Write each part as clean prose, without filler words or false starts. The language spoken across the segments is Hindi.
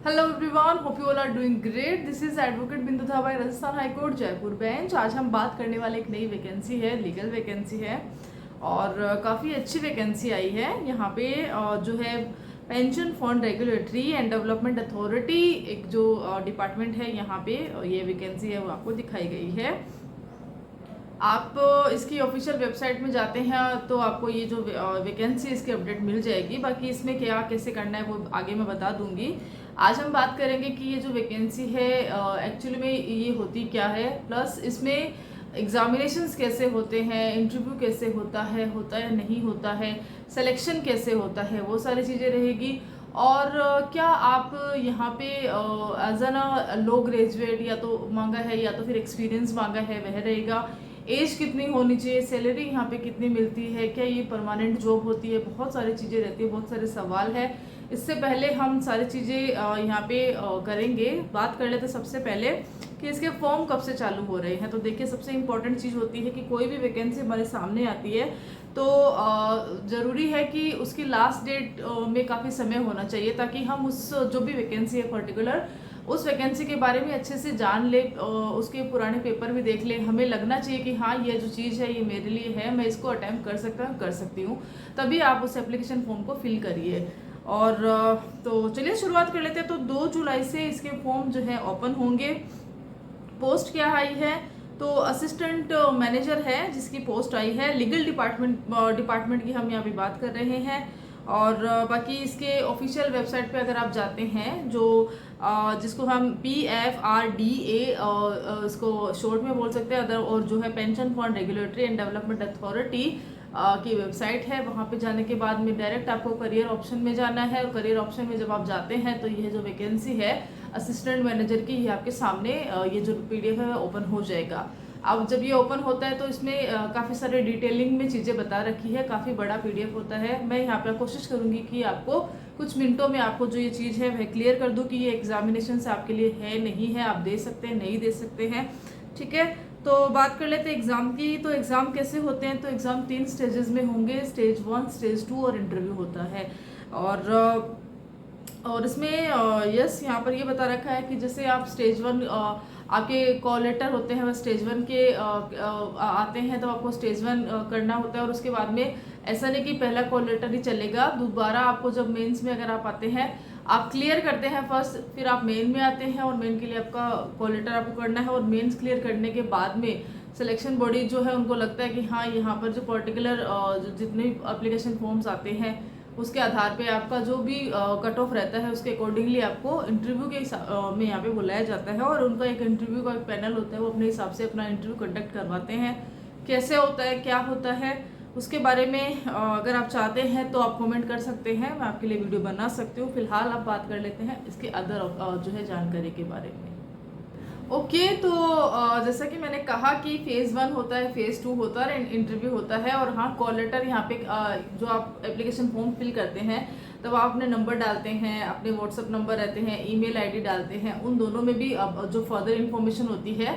Hello everyone, hope you all are doing great. This is advocate Bindu Dhabai, Rajasthan high court Jaipur bench. आज हम बात करने वाले एक नई वैकेंसी है, लीगल वैकेंसी है और काफ़ी अच्छी वैकेंसी आई है यहाँ पे। जो है pension fund regulatory and development authority, एक जो डिपार्टमेंट है यहाँ पे ये वैकेंसी है वो आपको दिखाई गई है। आप इसकी ऑफिशियल वेबसाइट में जाते हैं तो आपको ये जो वैकेंसी इसकी अपडेट मिल जाएगी। बाकी इसमें क्या कैसे करना है वो आगे मैं बता दूंगी। आज हम बात करेंगे कि ये जो वैकेंसी है एक्चुअली में ये होती क्या है, प्लस इसमें एग्जामिनेशंस कैसे होते हैं, इंटरव्यू कैसे होता है या नहीं होता है, सिलेक्शन कैसे होता है, वो सारी चीज़ें रहेगी। और क्या आप यहाँ पे एज एन लो ग्रेजुएट या तो मांगा है या तो फिर एक्सपीरियंस मांगा है वह रहेगा। एज कितनी होनी चाहिए, सैलरी यहाँ पे कितनी मिलती है, क्या ये परमानेंट जॉब होती है, बहुत सारी चीज़ें रहती है, बहुत सारे सवाल है। इससे पहले हम सारी चीज़ें यहाँ पे करेंगे। बात कर लेते सबसे पहले कि इसके फॉर्म कब से चालू हो रहे हैं। तो देखिए, सबसे इम्पोर्टेंट चीज़ होती है कि कोई भी वैकेंसी हमारे सामने आती है तो ज़रूरी है कि उसकी लास्ट डेट में काफ़ी समय होना चाहिए, ताकि हम उस जो भी वैकेंसी है पर्टिकुलर उस वैकेंसी के बारे में अच्छे से जान ले, उसके पुराने पेपर भी देख ले। हमें लगना चाहिए कि हाँ, ये जो चीज़ है ये मेरे लिए है, मैं इसको अटैम्प्ट कर सकती हूँ। तभी आप उस एप्लीकेशन फॉर्म को फिल करिए। और तो चलिए शुरुआत कर लेते हैं। तो 2 जुलाई से इसके फॉर्म जो है ओपन होंगे। पोस्ट क्या आई है, तो असिस्टेंट मैनेजर है जिसकी पोस्ट आई है। लीगल डिपार्टमेंट की हम यहाँ पे बात कर रहे हैं। और बाकी इसके ऑफिशियल वेबसाइट पे अगर आप जाते हैं, जो जिसको हम PFRDA इसको शॉर्ट में बोल सकते हैं अदर, और जो है pension fund regulatory and development authority की वेबसाइट है, वहाँ पे जाने के बाद में डायरेक्ट आपको करियर ऑप्शन में जाना है। और करियर ऑप्शन में जब आप जाते हैं तो यह जो वैकेंसी है असिस्टेंट मैनेजर की, ये आपके सामने ये जो PDF है ओपन हो जाएगा। अब जब ये ओपन होता है तो इसमें काफ़ी सारे डिटेलिंग में चीज़ें बता रखी है, काफ़ी बड़ा PDF होता है। मैं यहाँ पे कोशिश करूँगी कि आपको कुछ मिनटों में आपको जो ये चीज़ है वह क्लियर कर दूँ कि ये एग्जामिनेशन से आपके लिए है नहीं है, आप दे सकते हैं नहीं दे सकते हैं। ठीक है, तो बात कर लेते हैं एग्ज़ाम की। तो एग्ज़ाम कैसे होते हैं, तो एग्ज़ाम 3 स्टेजेस में होंगे, स्टेज 1, स्टेज 2 और इंटरव्यू होता है। और इसमें यस यहाँ पर ये बता रखा है कि जैसे आप स्टेज 1 आपके कॉल लेटर होते हैं वह स्टेज 1 के आते हैं, तो आपको स्टेज 1 करना होता है। और उसके बाद में ऐसा नहीं कि पहला कॉल लेटर ही चलेगा, दोबारा आपको जब मेंस में अगर आप आते हैं, आप क्लियर करते हैं फर्स्ट, फिर आप मेन में आते हैं और मेन के लिए आपका कॉल लेटर आपको करना है। और मेंस क्लियर करने के बाद में सिलेक्शन बॉडी जो है उनको लगता है कि हाँ, यहाँ पर जो पर्टिकुलर जो जितने एप्लीकेशन फॉर्म्स आते हैं उसके आधार पे आपका जो भी कट ऑफ रहता है उसके अकॉर्डिंगली आपको इंटरव्यू के में यहाँ पे बुलाया जाता है। और उनका एक इंटरव्यू का एक पैनल होता है, वो अपने हिसाब से अपना इंटरव्यू कंडक्ट करवाते हैं। कैसे होता है, क्या होता है, उसके बारे में अगर आप चाहते हैं तो आप कमेंट कर सकते हैं, मैं आपके लिए वीडियो बना सकती हूँ। फिलहाल आप बात कर लेते हैं इसके अदर जो है जानकारी के बारे में। ओके, तो जैसा कि मैंने कहा कि फेज़ 1 होता है, फेज़ 2 होता है, इंटरव्यू होता है। और हाँ, कॉल लेटर यहाँ पे जो आप एप्लीकेशन फॉर्म फिल करते हैं तब आप अपने नंबर डालते हैं, अपने व्हाट्सअप नंबर रहते हैं, ईमेल आईडी डालते हैं। उन दोनों में भी अब जो फर्दर इन्फॉर्मेशन होती है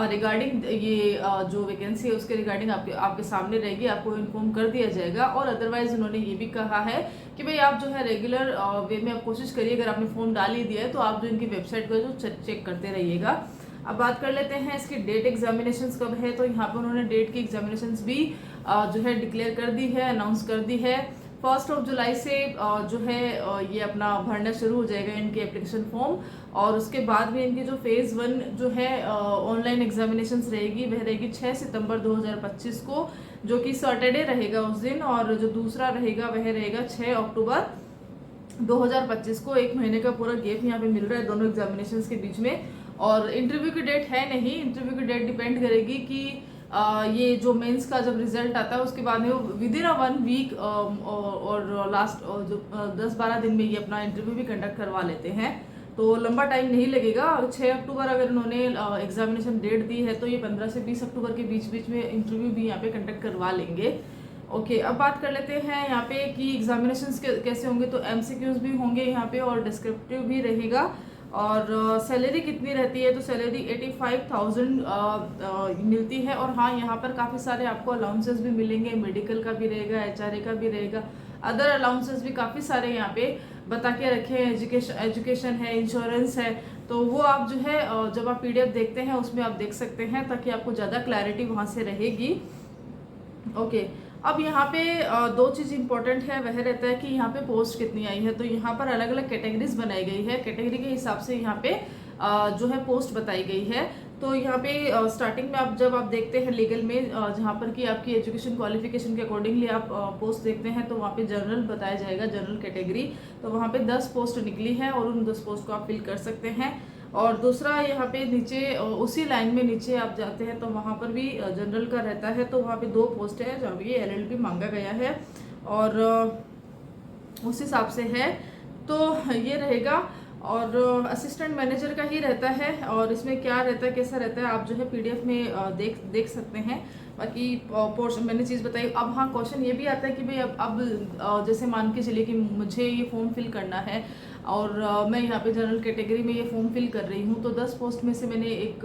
रिगार्डिंग ये जो वैकेंसी है उसके रिगार्डिंग आपके सामने रहेगी, आपको इन्फॉर्म कर दिया जाएगा। और अदरवाइज उन्होंने ये भी कहा है कि भाई आप जो है रेगुलर वे में आप कोशिश करिए, अगर आपने फॉर्म डाल ही दिया है तो आप जो इनकी वेबसाइट पर जो चेक करते रहिएगा। अब बात कर लेते हैं इसकी डेट एग्जामिनेशंस कब है। तो यहाँ पर उन्होंने डेट की एग्जामिनेशंस भी जो है डिक्लेयर कर दी है, अनाउंस कर दी है। 1 जुलाई से जो है ये अपना भरना शुरू हो जाएगा इनके एप्लीकेशन फॉर्म। और उसके बाद में इनकी जो फेज़ 1 जो है ऑनलाइन एग्जामिनेशंस रहेगी वह रहेगी 6 सितंबर 2025 को, जो कि सैटरडे रहेगा उस दिन। और जो दूसरा रहेगा वह रहेगा 6 अक्टूबर 2025 को। 1 महीने का पूरा गैप यहाँ पे मिल रहा है दोनों एग्जामिनेशंस के बीच में। और इंटरव्यू की डेट है नहीं, इंटरव्यू की डेट डिपेंड करेगी कि ये जो मेंस का जब रिजल्ट आता है उसके बाद में वो विदिन 1 वीक और लास्ट जो 10-12 दिन में ये अपना इंटरव्यू भी कंडक्ट करवा लेते हैं। तो लंबा टाइम नहीं लगेगा। 6 अक्टूबर अगर इन्होंने एग्जामिनेशन डेट दी है तो ये 15 से 20 अक्टूबर के बीच में इंटरव्यू भी यहाँ पे कंडक्ट करवा लेंगे। ओके, अब बात कर लेते हैं यहाँ पे कि एग्जामिनेशंस कैसे होंगे। तो MCQs भी होंगे यहाँ पे और डिस्क्रिप्टिव भी रहेगा। और सैलरी कितनी रहती है, तो सैलरी 85,000 मिलती है। और हाँ, यहाँ पर काफ़ी सारे आपको अलाउंसेस भी मिलेंगे, मेडिकल का भी रहेगा, HRA का भी रहेगा, अदर अलाउंसेस भी काफ़ी सारे यहाँ पे बता के रखे हैं, एजुकेशन है, इंश्योरेंस है, तो वो आप जो है जब आप PDF देखते हैं उसमें आप देख सकते हैं, ताकि आपको ज़्यादा क्लैरिटी वहाँ से रहेगी। ओके, अब यहाँ पे दो चीज़ इंपॉर्टेंट है, वह रहता है कि यहाँ पे पोस्ट कितनी आई है। तो यहाँ पर अलग अलग कैटेगरीज बनाई गई है, कैटेगरी के हिसाब से यहाँ पे जो है पोस्ट बताई गई है। तो यहाँ पे स्टार्टिंग में आप जब आप देखते हैं लीगल में, जहाँ पर कि आपकी एजुकेशन क्वालिफिकेशन के अकॉर्डिंगली आप पोस्ट देखते हैं, तो वहाँ पे जनरल बताया जाएगा, जनरल कैटेगरी। तो वहाँ पे 10 पोस्ट निकली है और उन 10 पोस्ट को आप फिल कर सकते हैं। और दूसरा यहाँ पे नीचे उसी लाइन में नीचे आप जाते हैं तो वहाँ पर भी जनरल का रहता है। तो वहाँ पे 2 पोस्ट है जहाँ पे LLB मांगा गया है और उस हिसाब से है, तो ये रहेगा। और असिस्टेंट मैनेजर का ही रहता है, और इसमें क्या रहता है, कैसा रहता है, आप जो है PDF में देख सकते हैं। बाकी पोर्शन मैंने चीज़ बताई। अब हाँ, क्वेश्चन ये भी आता है कि भाई अब जैसे मान के चलिए कि मुझे ये फॉर्म फिल करना है और मैं यहाँ पे जनरल कैटेगरी में ये फॉर्म फिल कर रही हूँ, तो 10 पोस्ट में से मैंने एक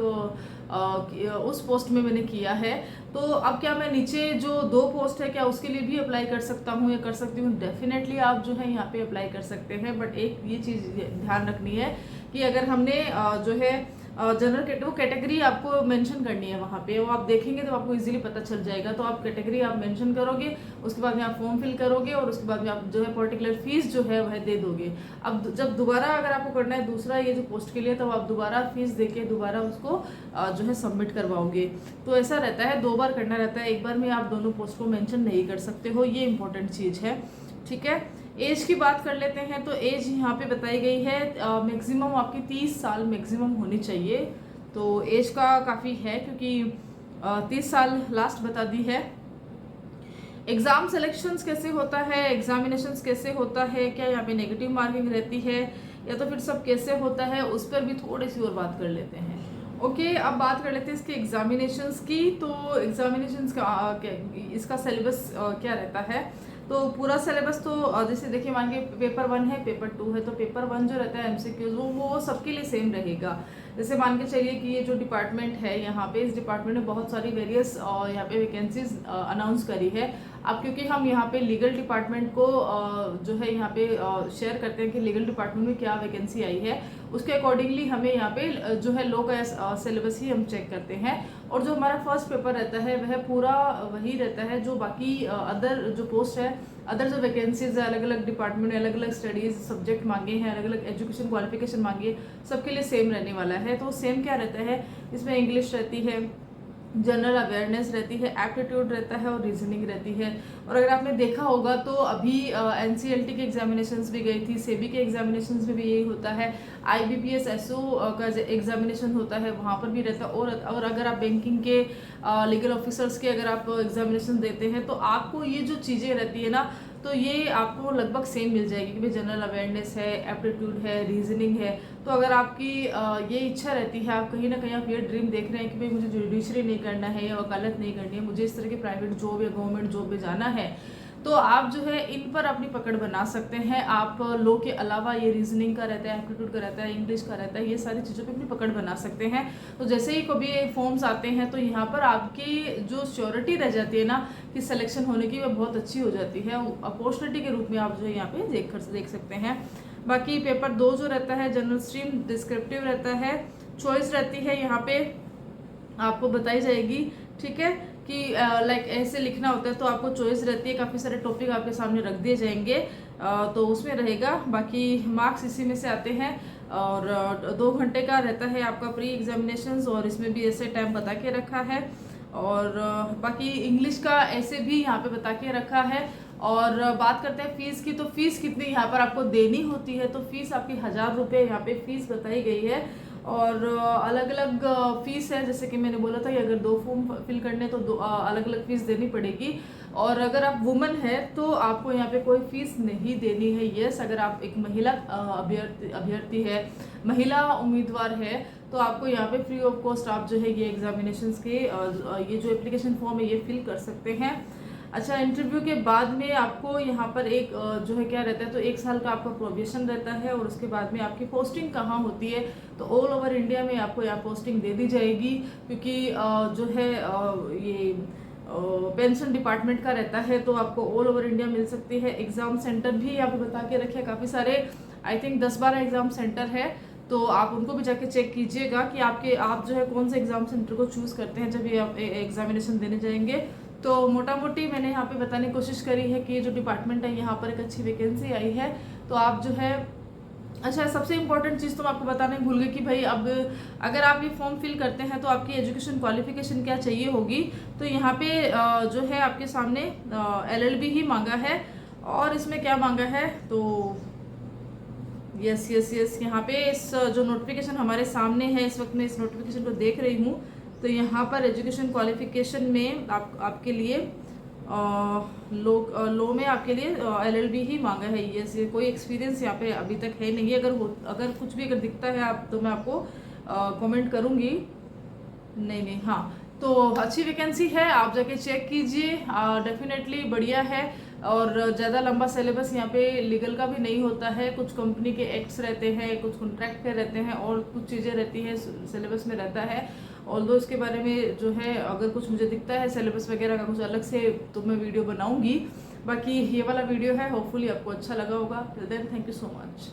उस पोस्ट में मैंने किया है। तो अब क्या मैं नीचे जो 2 पोस्ट है क्या उसके लिए भी अप्लाई कर सकता हूँ या कर सकती हूँ? डेफिनेटली आप जो है यहाँ पे अप्लाई कर सकते हैं। बट एक ये चीज़ ध्यान रखनी है कि अगर हमने जो है जनरल वो कैटेगरी आपको मेंशन करनी है वहाँ पे, वो आप देखेंगे तो आपको इजीली पता चल जाएगा। तो आप कैटेगरी आप मेंशन करोगे, उसके बाद में आप फॉर्म फिल करोगे और उसके बाद में आप जो है पर्टिकुलर फीस जो है वह दे दोगे। अब जब दोबारा अगर आपको करना है दूसरा ये जो पोस्ट के लिए, तो आप दोबारा फीस दे के दोबारा उसको जो है सबमिट करवाओगे। तो ऐसा रहता है, 2 बार करना रहता है, एक बार में आप दोनों पोस्ट को मेंशन नहीं कर सकते हो, ये इंपॉर्टेंट चीज़ है। ठीक है, एज की बात कर लेते हैं। तो एज यहाँ पे बताई गई है मैक्सिमम आपकी 30 साल मैक्सिमम होनी चाहिए। तो एज का काफ़ी है, क्योंकि 30 साल लास्ट बता दी है। एग्ज़ाम सिलेक्शंस कैसे होता है, एग्जामिनेशंस कैसे होता है, क्या यहाँ पे नेगेटिव मार्किंग रहती है या तो फिर सब कैसे होता है, उस पर भी थोड़ी सी और बात कर लेते हैं। ओके, अब बात कर लेते हैं इसके एग्जामिनेशंस की। तो एग्जामिनेशंस का इसका सिलेबस क्या रहता है? तो पूरा सिलेबस तो जैसे देखिए, मान के पेपर 1 है, पेपर 2 है, तो पेपर 1 जो रहता है MCQs वो सबके लिए सेम रहेगा। जैसे मान के चलिए कि ये जो डिपार्टमेंट है, यहाँ पे इस डिपार्टमेंट ने बहुत सारी वेरियस यहाँ पे वैकेंसीज अनाउंस करी है। अब क्योंकि हम यहाँ पे लीगल डिपार्टमेंट को जो है यहाँ पे शेयर करते हैं कि लीगल डिपार्टमेंट में क्या वैकेंसी आई है, उसके अकॉर्डिंगली हमें यहाँ पे जो है लॉ का सिलेबस ही हम चेक करते हैं। और जो हमारा फर्स्ट पेपर रहता है वह पूरा वही रहता है जो बाकी अदर जो पोस्ट है, अदर जो वैकेंसीज है, अलग अलग डिपार्टमेंट में अलग अलग स्टडीज़ सब्जेक्ट मांगे हैं, अलग अलग एजुकेशन क्वालिफिकेशन मांगी है, सबके लिए सेम रहने वाला है। तो सेम क्या रहता है, इसमें इंग्लिश रहती है, जनरल अवेयरनेस रहती है, एप्टीट्यूड रहता है और रीजनिंग रहती है। और अगर आपने देखा होगा तो अभी NCLT के एग्जामिनेशंस भी गई थी, सेबी के एग्जामिनेशंस में भी यही होता है, IBPS SO का एग्जामिनेशन होता है वहाँ पर भी रहता है। और अगर आप बैंकिंग के लीगल ऑफिसर्स के अगर आप एग्जामिनेशन देते हैं तो आपको ये जो चीज़ें रहती है ना, तो ये आपको लगभग सेम मिल जाएगी कि भाई जनरल अवेयरनेस है, एप्टीट्यूड है, रीजनिंग है। तो अगर आपकी ये इच्छा रहती है, आप कहीं ना कहीं आप ये ड्रीम देख रहे हैं कि भाई मुझे जुडिशरी नहीं करना है या वकालत नहीं करनी है, मुझे इस तरह की प्राइवेट जॉब या गवर्नमेंट जॉब में जाना है, तो आप जो है इन पर अपनी पकड़ बना सकते हैं। आप लॉ के अलावा ये रीजनिंग का रहता है, एप्टीट्यूड का रहता है, इंग्लिश का रहता है, ये सारी चीज़ों पे अपनी पकड़ बना सकते हैं। तो जैसे ही कभी ये फॉर्म्स आते हैं तो यहाँ पर आपकी जो श्योरिटी रह जाती है ना कि सिलेक्शन होने की, वह बहुत अच्छी हो जाती है। अपॉर्चुनिटी के रूप में आप जो है यहाँ पे देख सकते हैं। बाकी पेपर 2 जो रहता है जनरल स्ट्रीम, डिस्क्रिप्टिव रहता है, चॉइस रहती है यहाँ पे आपको बताई जाएगी। ठीक है, कि लाइक ऐसे लिखना होता है तो आपको चॉइस रहती है, काफ़ी सारे टॉपिक आपके सामने रख दिए जाएंगे, तो उसमें रहेगा। बाकी मार्क्स इसी में से आते हैं और 2 घंटे का रहता है आपका प्री एग्जामिनेशंस, और इसमें भी ऐसे टाइम बता के रखा है। और बाकी इंग्लिश का ऐसे भी यहाँ पे बता के रखा है। और बात करते हैं फ़ीस की, तो फ़ीस कितनी यहाँ पर आपको देनी होती है, तो फ़ीस आपकी 1000 रुपये यहाँ पे फ़ीस बताई गई है। और अलग अलग फ़ीस है, जैसे कि मैंने बोला था कि अगर 2 फॉर्म फिल करने तो 2 अलग अलग फ़ीस देनी पड़ेगी। और अगर आप वुमन है तो आपको यहाँ पे कोई फ़ीस नहीं देनी है। यस, अगर आप एक महिला अभ्यर्थी है, महिला उम्मीदवार है, तो आपको यहाँ पे फ्री ऑफ कॉस्ट आप जो है ये एग्जामिनेशंस के ये जो एप्लीकेशन फॉर्म है ये फिल कर सकते हैं। अच्छा, इंटरव्यू के बाद में आपको यहाँ पर एक जो है क्या रहता है, तो 1 साल का आपका प्रोबेशन रहता है। और उसके बाद में आपकी पोस्टिंग कहाँ होती है, तो ऑल ओवर इंडिया में आपको यहाँ पोस्टिंग दे दी जाएगी। क्योंकि जो है ये पेंशन डिपार्टमेंट का रहता है, तो आपको ऑल ओवर इंडिया मिल सकती है। एग्ज़ाम सेंटर भी यहाँ पे बता के रखे, काफ़ी सारे, आई थिंक 10-12 एग्ज़ाम सेंटर है, तो आप उनको भी जाके चेक कीजिएगा कि आप जो है कौन से एग्ज़ाम सेंटर को चूज़ करते हैं जब ये आप एग्जामिनेशन देने जाएंगे। तो मोटा मोटी मैंने यहाँ पे बताने की कोशिश करी है कि जो डिपार्टमेंट है यहाँ पर एक अच्छी वैकेंसी आई है, तो आप जो है, अच्छा सबसे इम्पोर्टेंट चीज़ तो मैं आपको बताने भूल गई कि भाई अब अगर आप ये फॉर्म फिल करते हैं तो आपकी एजुकेशन क्वालिफिकेशन क्या चाहिए होगी। तो यहाँ पे जो है आपके सामने LLB ही मांगा है, और इसमें क्या मांगा है, तो यस यस यस, यहाँ पे इस जो नोटिफिकेशन हमारे सामने है इस वक्त मैं इस नोटिफिकेशन को देख रही हूँ, तो यहाँ पर एजुकेशन क्वालिफिकेशन में आपके लिए लो में आपके लिए LLB ही मांगा है। ये कोई एक्सपीरियंस यहाँ पे अभी तक है नहीं। अगर कुछ भी अगर दिखता है आप तो मैं आपको कमेंट करूँगी। नहीं, हाँ, तो अच्छी वैकेंसी है, आप जाके चेक कीजिए, डेफिनेटली बढ़िया है। और ज़्यादा लंबा सिलेबस यहाँ पे लीगल का भी नहीं होता है, कुछ कंपनी के एक्ट्स रहते हैं, कुछ कॉन्ट्रैक्ट पे रहते हैं, और कुछ चीज़ें रहती हैं सिलेबस में रहता है। ऑल्दो इसके बारे में जो है अगर कुछ मुझे दिखता है सिलेबस वगैरह का कुछ अलग से, तो मैं वीडियो बनाऊंगी। बाकी ये वाला वीडियो है, होपफुली आपको अच्छा लगा होगा। Till then thank you so much.